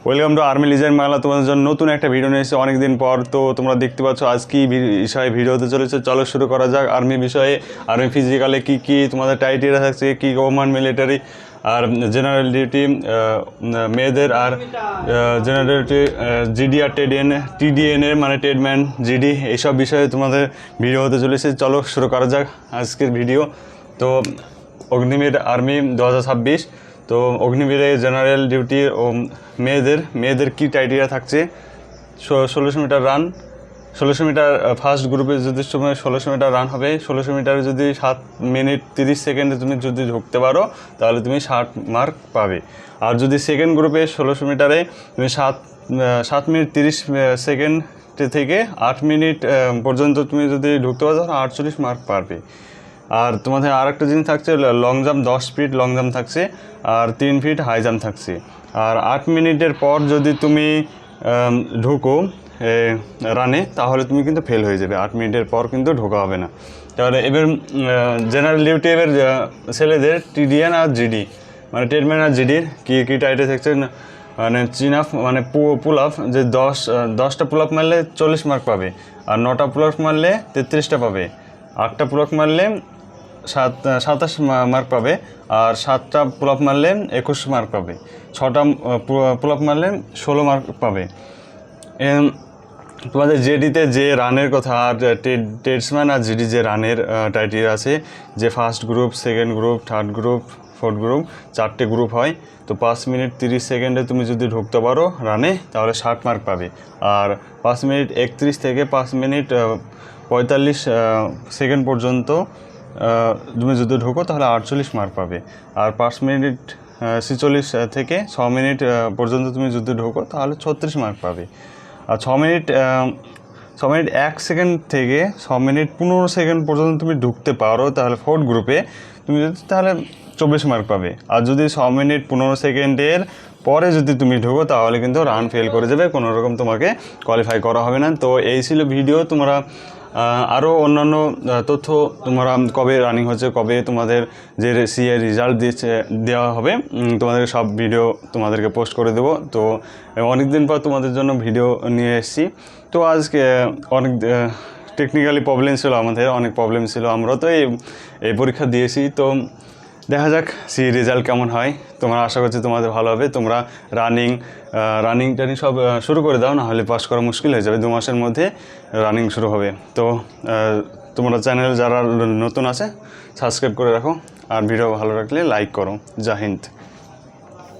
Welcome to army legend Bangla. তোমাদের জন্য নতুন একটা ভিডিও নিয়ে এসেছে অনেকদিন পর। তো তোমরা দেখতে পাচ্ছ আজ কী বিষয়ে ভিডিও হতে চলেছে। চলো শুরু করা যাক। আর্মি বিষয়ে, আর্মি ফিজিক্যালে কী কী তোমাদের টাইটেরিয়া থাকছে, কী গভর্নমেন্ট মিলিটারি আর জেনারেল ডিউটি মেয়েদের, আর জেনারেল ডিউটি জিডি আর টিডিএন এর মানে টেডম্যান জিডি, এইসব বিষয়ে তোমাদের ভিডিও হতে চলেছে। চলো শুরু করা যাক আজকের ভিডিও। তো অগ্নিবীর আর্মি 2026। তো অগ্নিবীরে জেনারেল ডিউটি ও মেয়েদের কী টাইটেরিয়া থাকছে। 1600 মিটার রান, 1600 মিটার ফার্স্ট গ্রুপে যদি সময় 1600 মিটার রান হবে। 1600 মিটারে যদি 7 মিনিট 30 সেকেন্ডে তুমি যদি ঢুকতে পারো তাহলে তুমি 60 মার্ক পাবে। আর যদি সেকেন্ড গ্রুপে 1600 মিটারে তুমি 7 মিনিট 30 সেকেন্ড থেকে 8 মিনিট পর্যন্ত তুমি যদি ঢুকতে পারো তাহলে 48 মার্ক পাবে। আর তোমাদের আর একটা জিনিস থাকছে, long jump 10 feet long jump থাকছে, আর 3 ফিট হাই জাম্প থাকছে। আর 8 মিনিটের পর যদি তুমি ঢুকো রানে তাহলে তুমি কিন্তু ফেল হয়ে যাবে। 8 মিনিটের পর কিন্তু ঢোকা হবে না। তাহলে এবার জেনারেল ডিউটি এবার ছেলেদের টিডিএন আর জিডি মানে টেডম্যান আর জিডির কী টাইটে থাকছে। মানে চিন আপ মানে পুল আপ, যে 10টা পুল আপ মারলে 40 মার্ক পাবে, আর 9টা পুল আপ মারলে 33টা পাবে, 8টা পুল আপ মারলে 27 মার্ক পাবে, আর 7টা পুল আপ মারলে 21 মার্ক পাবে, 6টা পুল আপ মারলে 16 মার্ক পাবে। তোমাদের জেডিতে যে রানের কথা, আর টেডসম্যান আর জিডি যে রানের টাইটেরিয়া আছে, যে first group, second group, third group, fourth group, 4টে গ্রুপ হয়। তো 5 মিনিট 30 সেকেন্ডে তুমি যদি ঢুকতে পারো রানে তাহলে 60 মার্ক পাবে। আর 5 মিনিট 31 থেকে 5 মিনিট 45 সেকেন্ড পর্যন্ত তুমি যদি ঢোকো তাহলে 48 মার্ক পাবে। আর 5 মিনিট 46 থেকে 6 মিনিট পর্যন্ত তুমি যদি ঢোকো তাহলে 36 মার্ক পাবে। আর 6 মিনিট 1 সেকেন্ড থেকে 6 মিনিট 15 সেকেন্ড পর্যন্ত তুমি ঢুকতে পারো তাহলে ফোর্থ গ্রুপে তুমি যদি তাহলে 24 মার্ক পাবে। আর যদি 6 মিনিট 15 সেকেন্ডের পরে যদি তুমি ঢোকো তাহলে কিন্তু রান ফেল করে যাবে, কোনো রকম তোমাকে কোয়ালিফাই করা হবে না। তো এই ছিল ভিডিও। তোমরা আরও অন্যান্য তথ্য তোমরা কবে রানিং হচ্ছে, কবে তোমাদের যে সিএ রেজাল্ট দেওয়া হবে, তোমাদের সব ভিডিও তোমাদেরকে পোস্ট করে দেবো। তো অনেক দিন পর তোমাদের জন্য ভিডিও নিয়ে এসেছি। তো আজকে অনেক টেকনিক্যালি প্রবলেম ছিল, আমাদের অনেক প্রবলেম ছিল, আমরা তো এই পরীক্ষা দিয়েছি। তো দেখা যাক সি রেজাল্ট কেমন হয়। তোমরা আশা করছি তোমাদের ভালো হবে। তোমরা রানিং টানিং সব শুরু করে দাও, না হলে পাস করা মুশকিল হয়ে যাবে। 2 মাসের মধ্যে রানিং শুরু হবে। তো তোমরা চ্যানেল যারা নতুন আছে সাবস্ক্রাইব করে রাখো, আর ভিডিও ভালো রাখলে লাইক করো। জয় হিন্দ।